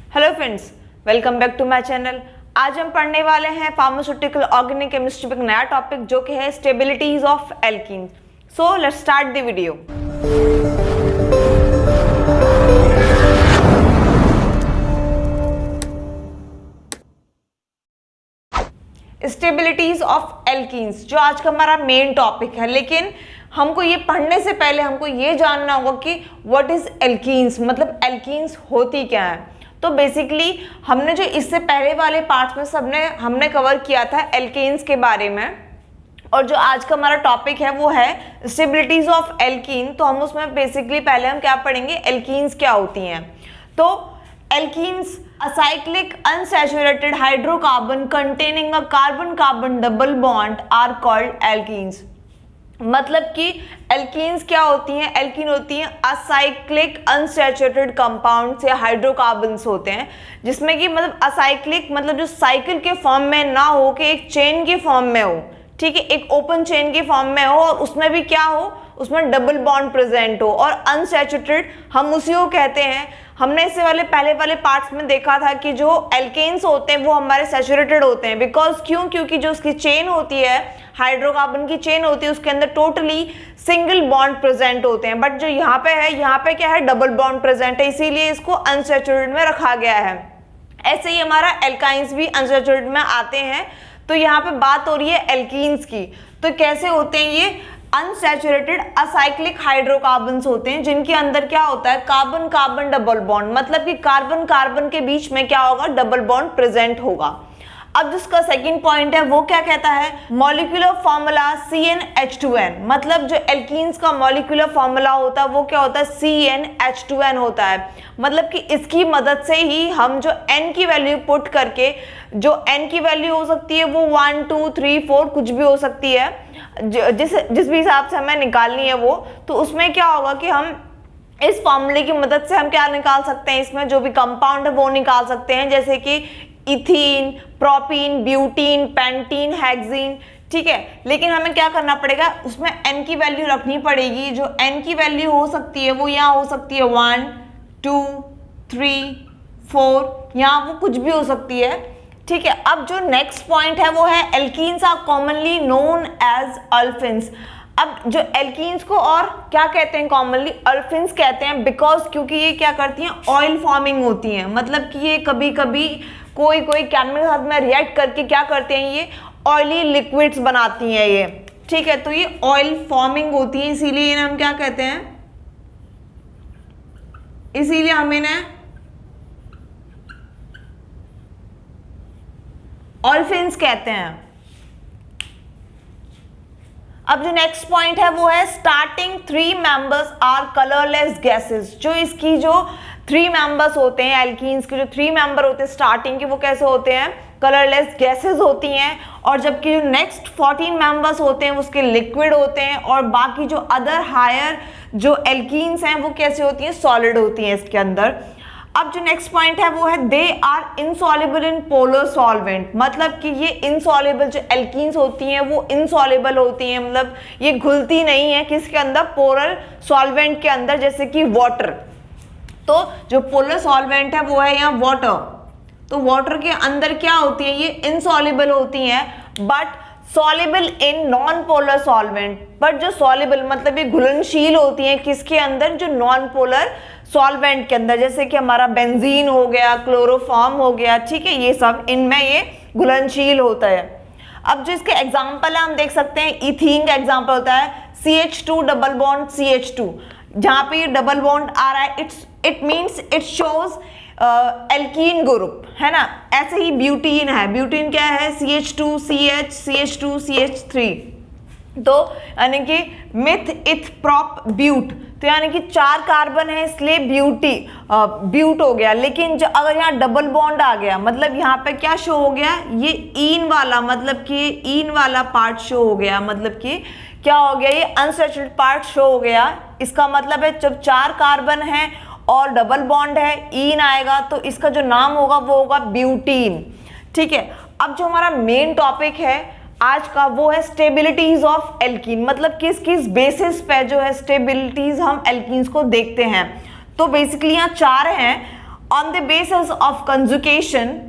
Hello friends, welcome back to my channel. आज हम पढ़ने वाले हैं फार्मास्यूटिकल ऑर्गेनिक केमिस्ट्री पर एक नया टॉपिक जो कि है stabilities of alkene. So let's start the video. Stabilities of alkenes जो आज का हमारा मेन टॉपिक है, लेकिन हमको ये पढ़ने से पहले हमको ये जानना होगा कि व्हाट इज एल्कीन्स, मतलब एल्कीन्स होती क्या है। तो बेसिकली हमने जो इससे पहले वाले पार्ट्स में हमने कवर किया था एल्केन्स के बारे में, और जो आज का हमारा टॉपिक है वो है स्टेबिलिटीज ऑफ एल्कीन। तो हम उसमें बेसिकली पहले हम क्या पढ़ेंगे, एल्कीन्स क्या होती हैं। तो alkenes acyclic unsaturated hydrocarbon containing a carbon carbon double bond are called alkenes. मतलब कि एल्कीन्स क्या होती हैं, एल्कीन होती हैं असाइक्लिक अनसैचुरेटेड कंपाउंड्स या हाइड्रोकार्बन्स होते हैं, जिसमें कि मतलब असाइक्लिक मतलब जो साइकिल के फॉर्म में ना हो कि एक चेन के फॉर्म में हो, ठीक है, एक ओपन चेन के फॉर्म में हो और उसमें भी क्या हो, उसमें डबल बॉन्ड प्रेजेंट हो। और अनसैचुरेटेड हम उसी को कहते हैं। हमने इससे पहले वाले पार्ट्स में देखा था कि जो एल्केन्स होते हैं वो हमारे सैचुरेटेड होते हैं। बिकॉज क्योंकि जो उसकी चेन होती है, हाइड्रोकार्बन की चेन होती है, उसके अंदर टोटली सिंगल बॉन्ड प्रेजेंट होते हैं। बट जो यहाँ पे है, यहाँ पे क्या है, डबल बॉन्ड प्रेजेंट है, इसीलिए इसको अनसैचुरेटेड में रखा गया है। ऐसे ही हमारा एल्काइंस भी अनसैचुरेटेड में आते हैं। तो यहाँ पे बात हो रही है एल्कीन्स की। तो कैसे होते हैं ये, अनसैचुरेटेड असाइक्लिक हाइड्रोकार्बन्स होते हैं, जिनके अंदर क्या होता है, कार्बन कार्बन डबल बॉन्ड, मतलब कि कार्बन कार्बन के बीच में क्या होगा, डबल बॉन्ड प्रेजेंट होगा। अब जिसका सेकंड पॉइंट है वो क्या कहता है, मॉलिक्यूलर फॉर्मूला CnH2n, मतलब जो एल्कीन्स का मॉलिक्यूलर फॉर्मूला होता है वो क्या होता है, CnH2n होता है। मतलब कि इसकी मदद से ही हम जो n की वैल्यू पुट करके, जो n की वैल्यू हो सकती है वो 1 2 3 4 कुछ भी हो सकती है, जिस भी हिसाब से हमें निकालनी है वो, तो उसमें क्या होगा कि हम इस फॉर्मूले की मदद से हम क्या निकाल सकते हैं, इसमें जो भी कंपाउंड है वो निकाल सकते हैं, जैसे कि ethene, propene, butene, pentene, hexene, ठीक है। लेकिन हमें क्या करना पड़ेगा, उसमें n की वैल्यू रखनी पड़ेगी। जो n की वैल्यू हो सकती है वो यहाँ हो सकती है 1 2 3 4, यहाँ वो कुछ भी हो सकती है, ठीक है। अब जो नेक्स्ट पॉइंट है वो है alkenes are commonly known as olefins. अब जो एल्कीन्स को और क्या कहते हैं, कॉमनली अल्फिन्स कहते हैं, बिकॉज क्योंकि ये क्या करती हैं, ऑयल फॉर्मिंग होती हैं। मतलब कि ये कभी कभी कोई केमिकल के साथ में रिएक्ट करके क्या करते हैं, ये ऑयली लिक्विड्स बनाती हैं ये, ठीक है। तो ये ऑयल फॉर्मिंग होती है, इसीलिए इन्हें हम क्या कहते हैं, इसीलिए हम इन्हें ऑल्फिन्स कहते हैं। अब जो नेक्स्ट पॉइंट है वो है starting 3 members are colourless gases. जो इसकी जो 3 मेंबर्स होते हैं, एल्कीन्स के जो 3 मेंबर होते हैं स्टार्टिंग के, वो कैसे होते हैं, कलरलेस गैसेस होती हैं। और जबकि जो नेक्स्ट 14 मेंबर्स होते हैं उसके लिक्विड होते हैं, और बाकी जो अदर हायर जो एल्कीन्स हैं वो कैसे होती हैं, सॉलिड होती हैं इसके अंदर। अब जो नेक्स्ट पॉइंट है वो है they are insoluble in polar solvent. मतलब कि ये इनसॉल्युबल जो एल्कीन्स होती हैं वो इनसॉल्युबल होती हैं, मतलब ये घुलती नहीं है किसके अंदर, पोलर सॉल्वेंट के अंदर, जैसे कि वाटर। तो जो पोलर सॉल्वेंट है वो है यहाँ वाटर। तो वाटर के अंदर क्या होती है, ये इनसॉल्युबल होती हैं, but soluble in non polar solvent. But जो सॉल्युबल मतलब ये घुलनशील होती हैं किसके अंदर, जो नॉन पोलर सॉल्वेंट के अंदर, जैसे कि हमारा बेंजीन हो गया, क्लोरोफॉर्म हो गया, ठीक है, ये सब इनमें ये घुलनशील होता है। अब जो इसके एग्जाम्पल है हम देख सकते हैं, इथीन का एग्जाम्पल होता है CH2 डबल बॉन्ड CH2, जहाँ पे ये डबल बॉन्ड आ रहा है, it means it shows alkene group, है ना। ऐसे ही ब्यूटीन है, ब्यूटीन क्या है, CH2CH CH2 CH3। तो यानी कि मिथ इथ प्रोप ब्यूट, तो यानी कि 4 कार्बन है इसलिए ब्यूट हो गया। लेकिन जो अगर यहाँ डबल बॉन्ड आ गया, मतलब यहाँ पे क्या शो हो गया, ये ईन वाला, मतलब कि ईन वाला पार्ट शो हो गया, मतलब कि क्या हो गया, ये अनसैचुरेटेड पार्ट शो हो गया। इसका मतलब है जब 4 कार्बन है और डबल बॉन्ड है, ईन आएगा, तो इसका जो नाम होगा वो होगा ब्यूटीन, ठीक है। अब जो हमारा मेन टॉपिक है आज का वो है स्टेबिलिटीज ऑफ एल्कीन, मतलब किस किस बेसिस पे जो है स्टेबिलिटीज हम एल्कीन्स को देखते हैं। तो बेसिकली यहाँ 4 हैं, on the basis of conjugation,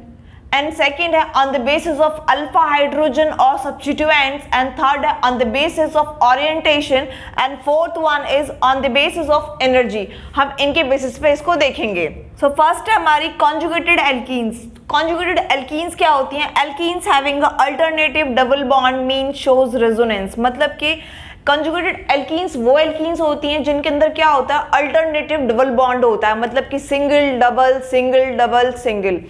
and second है on the basis of alpha hydrogen और सब्स्टिट्यूएंट्स, एंड थर्ड है on the basis of orientation, and fourth one is on the basis of energy. हम इनके basis पे इसको देखेंगे। So first है हमारी कॉन्जुगेटेड एल्कीन्स। कॉन्जुगेटेड एल्कीन्स क्या होती हैं? Alkenes having a alternative double bond mean shows resonance. मतलब कि कंजुगेटेड एल्कीन्स वो एल्कीन्स होती हैं जिनके अंदर क्या होता है? अल्टरनेटिव डबल बॉन्ड होता है, मतलब कि single double single double single.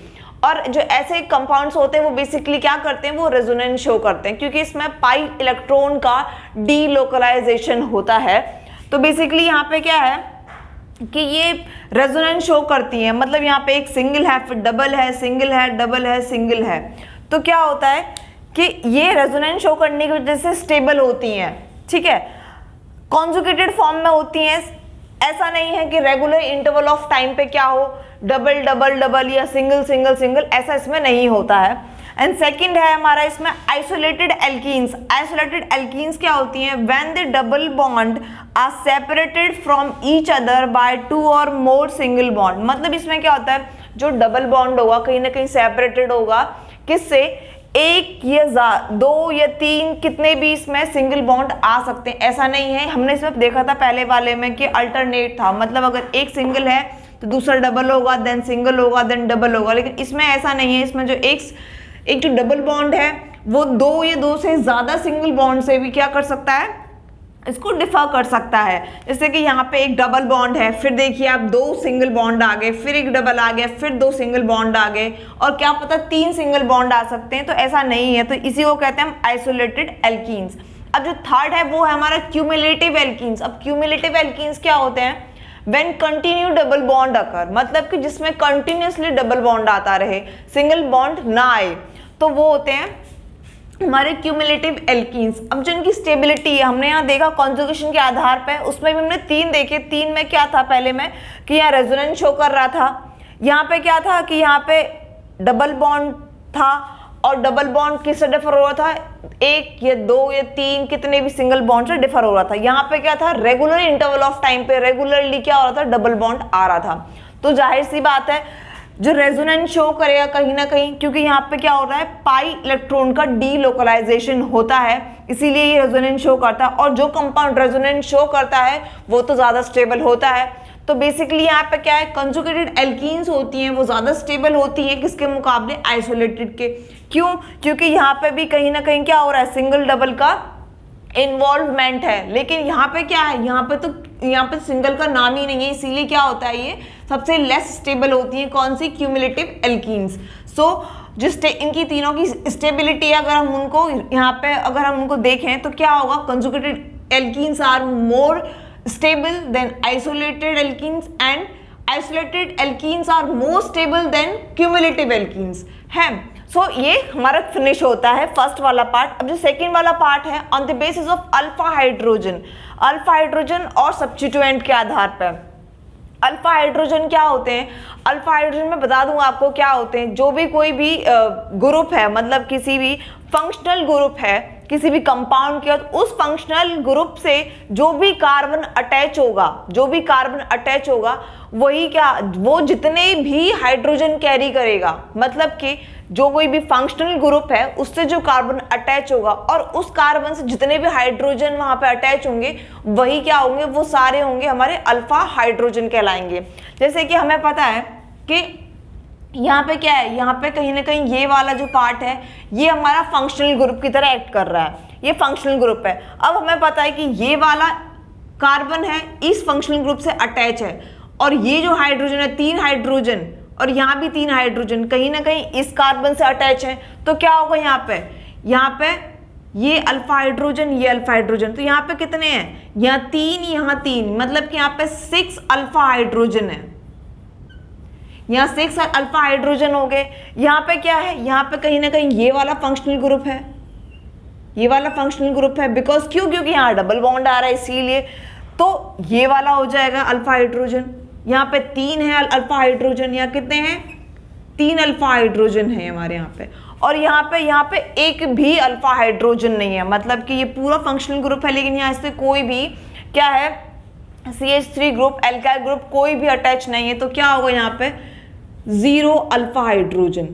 और जो ऐसे कंपाउंड्स होते हैं वो बेसिकली क्या करते हैं? वो रेजोनेंस शो करते हैं, क्योंकि इसमें पाई इलेक्ट्रॉन का डीलोकलाइजेशन होता है। तो बेसिकली यहाँ पे क्या है कि ये रेजोनेंस शो करती है, मतलब यहाँ पे एक सिंगल है, फिर डबल है, सिंगल है, डबल है, सिंगल है। तो क्या होता है कि ये रेजोनेंस शो करने की वजह से स्टेबल होती हैं, ठीक है, कॉन्जुगेटेड फॉर्म में होती हैं। ऐसा नहीं है कि रेगुलर इंटरवल ऑफ टाइम पे क्या हो, डबल डबल डबल या सिंगल सिंगल सिंगल, ऐसा इसमें नहीं होता है। एंड सेकंड है हमारा इसमें आइसोलेटेड एल्कीन्स। आइसोलेटेड एल्कीन्स क्या होती हैं? When the double bond are separated from each other by 2 और मोर सिंगल बॉन्ड। मतलब इसमें क्या होता है? जो डबल बॉन्ड होगा कहीं ना कहीं सेपरेटेड होगा, किससे? एक या 2 या 3, कितने भी इसमें सिंगल बॉन्ड आ सकते हैं। ऐसा नहीं है, हमने इसमें देखा था पहले वाले में कि अल्टरनेट था, मतलब अगर एक सिंगल है तो दूसरा डबल होगा, देन सिंगल होगा, देन डबल होगा। लेकिन इसमें ऐसा नहीं है, इसमें जो एक जो डबल बॉन्ड है वो 2 या 2 से ज़्यादा सिंगल बॉन्ड से भी क्या कर सकता है? इसको डिफर कर सकता है। जैसे कि यहाँ पे एक डबल बॉन्ड है, फिर देखिए आप 2 सिंगल बॉन्ड आ गए, फिर एक डबल आ गया, फिर 2 सिंगल बॉन्ड आ गए, और क्या पता 3 सिंगल बॉन्ड आ सकते हैं। तो ऐसा नहीं है, तो इसी को कहते हैं हम आइसोलेटेड एल्कीन्स। अब जो थर्ड है वो है हमारा क्यूमुलेटिव एल्कीन्स। अब क्यूमुलेटिव एल्कीन्स क्या होते हैं? व्हेन कंटिन्यू डबल बॉन्ड अकर, मतलब कि जिसमें कंटिन्यूसली डबल बॉन्ड आता रहे, सिंगल बॉन्ड ना आए, तो वो होते हैं हमारे क्यूमुलेटिव एल्कीन्स। अब जो इनकी स्टेबिलिटी है, हमने यहाँ देखा कॉन्जुगेशन के आधार पर, उसमें भी हमने 3 देखे। 3 में क्या था पहले में कि यहाँ रेजोनेंस शो कर रहा था, यहाँ पे क्या था कि यहाँ पे डबल बॉन्ड था, और डबल बॉन्ड किससे डिफर हो रहा था? 1 या 2 या 3, कितने भी सिंगल बॉन्ड से डिफर हो रहा था। यहाँ पे क्या था? रेगुलर इंटरवल ऑफ टाइम पे रेगुलरली क्या हो रहा था? डबल बॉन्ड आ रहा था। तो जाहिर सी बात है जो रेजोनेंस शो करेगा कहीं ना कहीं, क्योंकि यहाँ पे क्या हो रहा है? पाई इलेक्ट्रॉन का डीलोकलाइजेशन होता है, इसीलिए ये रेजोनेंस शो करता है। और जो कंपाउंड रेजोनेंस शो करता है वो तो ज़्यादा स्टेबल होता है। तो बेसिकली यहाँ पे क्या है? कंजुगेटेड एल्कीन्स होती हैं वो ज़्यादा स्टेबल होती हैं किसके मुकाबले? आइसोलेटेड के। क्यों? क्योंकि यहाँ पे भी कहीं ना कहीं क्या हो रहा है? सिंगल डबल का इन्वॉल्वमेंट है। लेकिन यहाँ पे क्या है? यहाँ पे सिंगल का नाम ही नहीं है, इसीलिए क्या होता है? ये सबसे लेस स्टेबल होती है। कौन सी? Cumulative alkenes. सो जिस इनकी तीनों की स्टेबिलिटी, अगर हम उनको यहाँ पे अगर हम उनको देखें तो क्या होगा? Conjugated alkenes are more stable than isolated alkenes, and isolated alkenes are more stable than cumulative alkenes है। सो ये हमारा फिनिश होता है फर्स्ट वाला पार्ट। अब जो सेकेंड वाला पार्ट है on the basis of alpha hydrogen. Alpha hydrogen और सब्स्टिट्यूएंट के आधार पर। अल्फा हाइड्रोजन क्या होते हैं? अल्फा हाइड्रोजन में बता दूं आपको क्या होते हैं। जो भी कोई भी ग्रुप है, मतलब किसी भी फंक्शनल ग्रुप है किसी भी कंपाउंड के, तो उस फंक्शनल ग्रुप से जो भी कार्बन अटैच होगा वही क्या, वो जितने भी हाइड्रोजन कैरी करेगा। मतलब कि जो कोई भी फंक्शनल ग्रुप है उससे जो कार्बन अटैच होगा और उस कार्बन से जितने भी हाइड्रोजन वहां पे अटैच होंगे वही क्या होंगे? वो सारे होंगे हमारे अल्फा हाइड्रोजन कहलाएंगे। जैसे कि हमें पता है कि यहाँ पे क्या है? यहाँ पे कहीं ना कहीं ये वाला जो पार्ट है ये हमारा फंक्शनल ग्रुप की तरह एक्ट कर रहा है, ये फंक्शनल ग्रुप है। अब हमें पता है कि ये वाला कार्बन है इस फंक्शनल ग्रुप से अटैच है, और ये जो हाइड्रोजन है 3 हाइड्रोजन, और यहाँ भी 3 हाइड्रोजन कहीं ना कहीं इस कार्बन से अटैच है। तो क्या होगा यहाँ पे ये अल्फा हाइड्रोजन, ये अल्फा हाइड्रोजन, तो यहाँ पे कितने हैं? यहाँ 3, यहाँ 3, मतलब कि यहाँ पे 6 अल्फा हाइड्रोजन है। यहाँ 6 अल्फा हाइड्रोजन हो गए। यहाँ पे क्या है? यहाँ पे कहीं ना कहीं ये वाला फंक्शनल ग्रुप है, ये वाला फंक्शनल ग्रुप है। बिकॉज क्योंकि यहाँ डबल बॉन्ड आ रहा है इसीलिए। तो ये वाला हो जाएगा अल्फा हाइड्रोजन। यहाँ पे 3 है अल्फा हाइड्रोजन, यहाँ कितने हैं? 3 अल्फा हाइड्रोजन है हमारे यहाँ पे। और यहाँ पे एक भी अल्फा हाइड्रोजन नहीं है, मतलब कि ये पूरा फंक्शनल ग्रुप है, लेकिन यहाँ से कोई भी क्या है? CH3 ग्रुप, एल्काइल ग्रुप कोई भी अटैच नहीं है। तो क्या होगा यहाँ पे? 0 अल्फा हाइड्रोजन।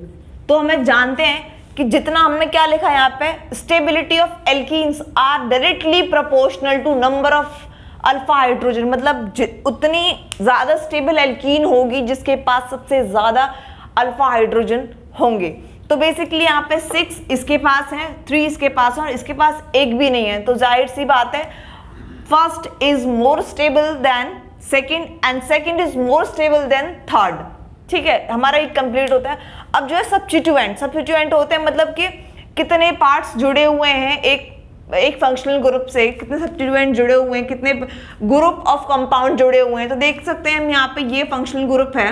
तो हमें जानते हैं कि जितना हमने क्या लिखा है यहाँ पे, stability of alkenes are directly proportional to number of alpha hydrogen, मतलब उतनी ज्यादा स्टेबल एल्कीन होगी जिसके पास सबसे ज्यादा अल्फा हाइड्रोजन होंगे। तो बेसिकली यहाँ पे 6 इसके पास है, 3 इसके पास है और इसके पास एक भी नहीं है। तो जाहिर सी बात है first is more stable then second and second is more stable then third. ठीक है, हमारा एक कंप्लीट होता है। अब जो है सब्स्टिट्यूएंट होते हैं, मतलब कि कितने पार्ट्स जुड़े हुए हैं एक फंक्शनल ग्रुप से, कितने सब्स्टिट्यूएंट जुड़े हुए हैं, कितने ग्रुप ऑफ कंपाउंड जुड़े हुए हैं। तो देख सकते हैं हम यहाँ पे ये फंक्शनल ग्रुप है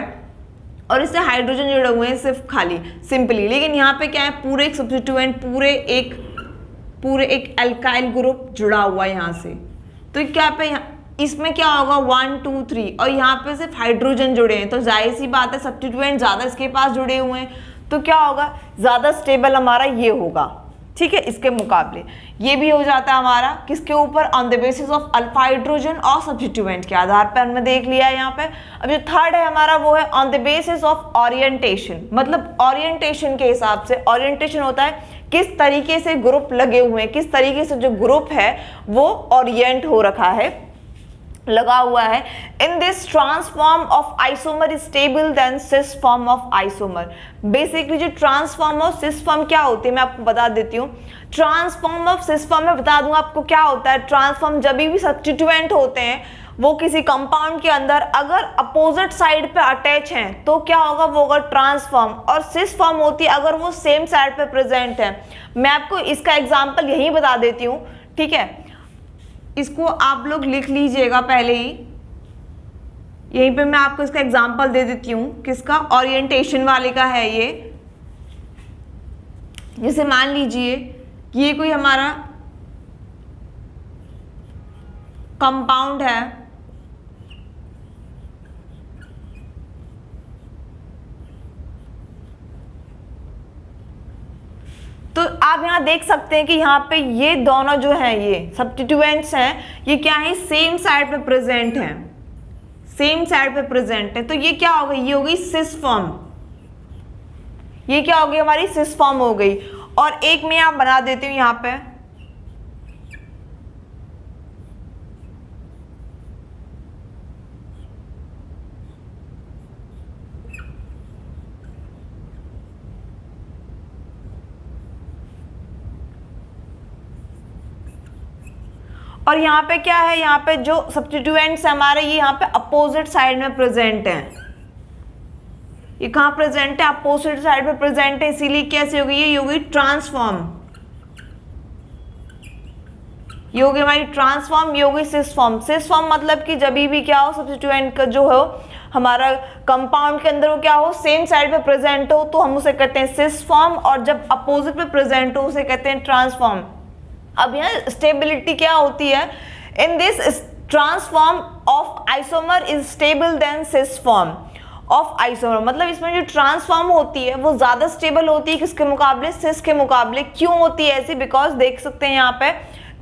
और इससे हाइड्रोजन जुड़े हुए हैं सिर्फ खाली सिंपली, लेकिन यहाँ पे क्या है, पूरे एक सब्स्टिट्यूएंट पूरे एक एल्काइल ग्रुप जुड़ा हुआ है यहाँ से। तो क्या पे इसमें क्या होगा 1 2 3 और यहाँ पे सिर्फ हाइड्रोजन जुड़े हैं। तो जाहिर सी बात है सब्स्टिट्यूएंट ज्यादा इसके पास जुड़े हुए हैं, तो क्या होगा, ज्यादा स्टेबल हमारा ये होगा। ठीक है, इसके मुकाबले ये भी हो जाता है हमारा किसके ऊपर, on the basis of alpha hydrogen और सब्स्टिट्यूएंट के आधार पर हमने देख लिया है यहाँ पे। अब जो थर्ड है हमारा वो है on the basis of orientation, मतलब ओरिएंटेशन के हिसाब से। ओरिएंटेशन होता है किस तरीके से ग्रुप लगे हुए हैं, किस तरीके से जो ग्रुप है वो ओरिएंट हो रखा है, लगा हुआ है। In this trans form of isomer is stable than cis form of isomer. Basically जो ट्रांसफॉर्म ऑफ सिस फॉर्म क्या होती है मैं आपको बता देती हूँ। ट्रांसफॉर्म ऑफ सिस फॉर्म में बता दूंगा आपको क्या होता है। ट्रांसफॉर्म जब भी सब्स्टिट्यूएंट होते हैं वो किसी कंपाउंड के अंदर अगर अपोजिट साइड पे अटैच हैं तो क्या होगा, वो होगा ट्रांसफॉर्म। और सिस फॉर्म होती है अगर वो सेम साइड पे प्रेजेंट है। मैं आपको इसका एग्जांपल यही बता देती हूँ, ठीक है, इसको आप लोग लिख लीजिएगा पहले ही, यहीं पे मैं आपको इसका एग्जांपल दे देती हूँ। किसका, ओरिएंटेशन वाले का है ये। जैसे मान लीजिए ये कोई हमारा कंपाउंड है, तो आप यहां देख सकते हैं कि यहाँ पे ये दोनों जो हैं, ये सब्स्टिट्यूएंट्स हैं, ये क्या है, सेम साइड पे प्रेजेंट हैं, सेम साइड पे प्रेजेंट है। तो ये क्या हो गई, ये हो गई सिस फॉर्म, ये क्या हो गई हमारी सिस फॉर्म हो गई। और एक मैं यहाँ बना देती हूँ यहाँ पे, और यहाँ पे क्या है, यहाँ पे जो सब्स्टिट्यूएंट्स हमारे ये यहाँ पे अपोजिट साइड में प्रेजेंट हैं। ये कहाँ प्रेजेंट है, अपोजिट साइड में प्रेजेंट है, इसीलिए कैसे होगी, ये होगी ट्रांसफॉर्म, ये होगी हमारी ट्रांसफॉर्म, ये होगी सिस फॉर्म। सिस फॉर्म मतलब कि जब भी क्या हो, सब्स्टिट्यूएंट का जो हो हमारा कंपाउंड के अंदर वो क्या हो, सेम साइड पे प्रेजेंट हो, तो हम उसे कहते हैं सिस फॉर्म, और जब अपोजिट पे प्रेजेंट हो उसे कहते हैं ट्रांसफॉर्म। अब यहाँ स्टेबिलिटी क्या होती है, in this trans form of isomer is stable than cis form of isomer. मतलब इसमें जो ट्रांसफॉर्म होती है वो ज्यादा स्टेबल होती है किसके मुकाबले, सिस के मुकाबले। क्यों होती है ऐसी, बिकॉज देख सकते हैं यहाँ पे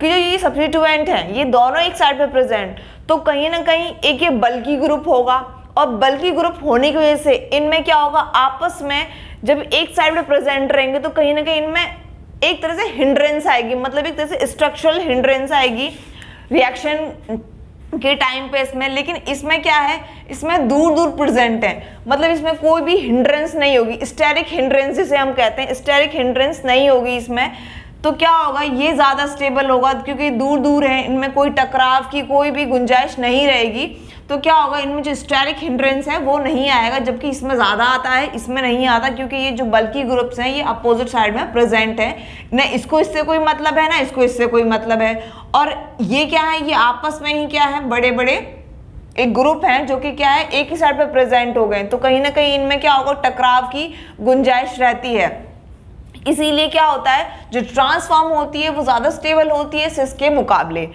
कि जो ये सब्स्टिट्यूएंट हैं ये दोनों एक साइड पे प्रेजेंट, तो कहीं ना कहीं एक ये बल्की ग्रुप होगा, और बल्की ग्रुप होने की वजह से इनमें क्या होगा, आपस में जब एक साइड पे प्रेजेंट रहेंगे तो कहीं ना कहीं इनमें एक तरह से हिंड्रेंस आएगी, मतलब एक तरह से स्ट्रक्चरल हिंड्रेंस आएगी रिएक्शन के टाइम पे इसमें। लेकिन इसमें क्या है, इसमें दूर दूर प्रेजेंट है, मतलब इसमें कोई भी हिंड्रेंस नहीं होगी, स्टेरिक हिंड्रेंस जिसे हम कहते हैं, स्टेरिक हिंड्रेंस नहीं होगी इसमें। तो क्या होगा, ये ज्यादा स्टेबल होगा क्योंकि दूर दूर है, इनमें कोई टकराव की कोई भी गुंजाइश नहीं रहेगी। तो क्या होगा, इनमें जो स्टेरिक हिंड्रेंस है वो नहीं आएगा, जबकि इसमें ज्यादा आता है, इसमें नहीं आता, क्योंकि ये जो बल्की ग्रुप्स हैं ये अपोजिट साइड में प्रेजेंट है, न इसको इससे कोई मतलब है ना इसको इससे कोई मतलब है। और ये क्या है, ये आपस में ही क्या है, बड़े बड़े एक ग्रुप हैं जो कि क्या है, एक ही साइड पे प्रेजेंट हो गए, तो कहीं ना कहीं इनमें क्या होगा, टकराव की गुंजाइश रहती है। इसीलिए क्या होता है, जो ट्रांसफॉर्म होती है वो ज्यादा स्टेबल होती है सिस के मुकाबले।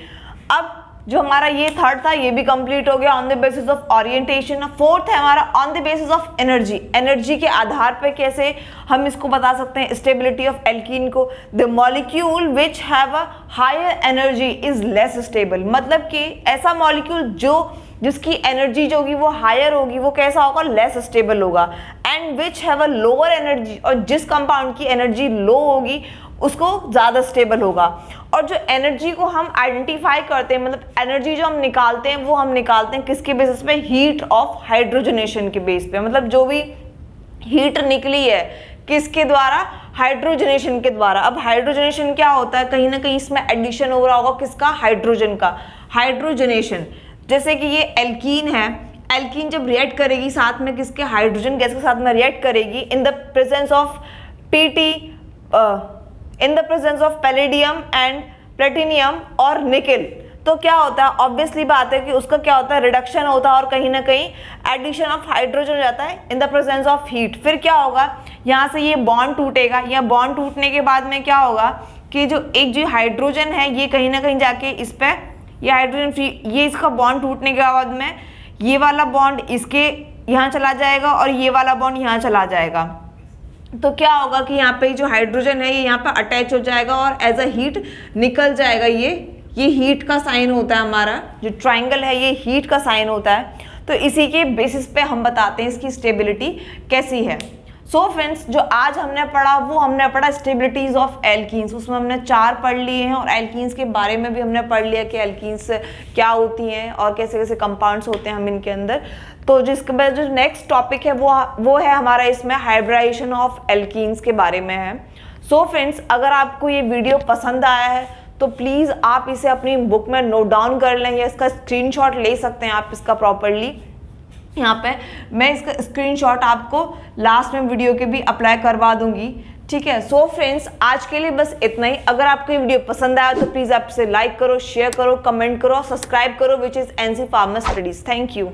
अब जो हमारा ये थर्ड था ये भी कंप्लीट हो गया on the basis of orientation. Fourth है हमारा on the basis of energy. Energy के आधार पे कैसे हम इसको बता सकते हैं स्टेबिलिटी ऑफ एल्कीन को, the molecule which have a higher energy is less stable. मतलब कि ऐसा मॉलिक्यूल जो जिसकी एनर्जी जो होगी वो हायर होगी वो कैसा होगा, लेस स्टेबल होगा। And which have a lower energy, और जिस कंपाउंड की एनर्जी लो होगी उसको ज़्यादा स्टेबल होगा। और जो एनर्जी को हम आइडेंटिफाई करते हैं, मतलब एनर्जी जो हम निकालते हैं वो हम निकालते हैं किसके बेसिस पे, हीट ऑफ हाइड्रोजनेशन के बेस पे। मतलब जो भी हीट निकली है किसके द्वारा, हाइड्रोजनेशन के द्वारा। अब हाइड्रोजनेशन क्या होता है, कहीं ना कहीं इसमें एडिशन हो रहा होगा किसका, हाइड्रोजन का, हाइड्रोजनेशन। जैसे कि ये एल्कीन है, एल्कीन जब रिएक्ट करेगी साथ में किसके, हाइड्रोजन गैस के साथ में रिएक्ट करेगी in the presence of PT, in the presence of palladium and platinum और निकेल, तो क्या होता है, ऑब्वियसली बात है कि उसका क्या होता है, रिडक्शन होता है और कहीं ना कहीं एडिशन ऑफ हाइड्रोजन हो जाता है in the presence of heat. फिर क्या होगा, यहाँ से ये बॉन्ड टूटेगा, या बॉन्ड टूटने के बाद में क्या होगा कि जो एक जो हाइड्रोजन है ये कहीं ना कहीं जाके इस पर, ये हाइड्रोजन फ्री, ये इसका बॉन्ड टूटने के बाद में ये वाला बॉन्ड इसके यहाँ चला जाएगा और ये वाला बॉन्ड यहाँ चला जाएगा। तो क्या होगा कि यहाँ पे जो हाइड्रोजन है ये यहाँ पे अटैच हो जाएगा और एज अ हीट निकल जाएगा। ये हीट का साइन होता है, हमारा जो ट्राइंगल है ये हीट का साइन होता है। तो इसी के बेसिस पे हम बताते हैं इसकी स्टेबिलिटी कैसी है। सो फ्रेंड्स, जो आज हमने पढ़ा वो हमने पढ़ा स्टेबिलिटीज ऑफ एल्कीन्स, उसमें हमने 4 पढ़ लिए हैं और एल्कीन्स के बारे में भी हमने पढ़ लिया कि एल्कीन्स क्या होती हैं और कैसे कैसे कंपाउंड्स होते हैं हम इनके अंदर। तो जिसके बाद जो नेक्स्ट टॉपिक है वो है हमारा इसमें हाइब्रिडाइजेशन ऑफ एल्कीन्स के बारे में है। सो फ्रेंड्स, अगर आपको ये वीडियो पसंद आया है तो प्लीज़ आप इसे अपनी बुक में नोट डाउन कर लें या इसका स्क्रीनशॉट ले सकते हैं आप इसका प्रॉपरली। यहाँ पे मैं इसका स्क्रीनशॉट आपको लास्ट में वीडियो के भी अप्लाई करवा दूंगी, ठीक है। सो फ्रेंड्स, आज के लिए बस इतना ही। अगर आपको ये वीडियो पसंद आया तो प्लीज़ आप इसे लाइक करो, शेयर करो, कमेंट करो, सब्सक्राइब करो, which is NC pharma studies. Thank you.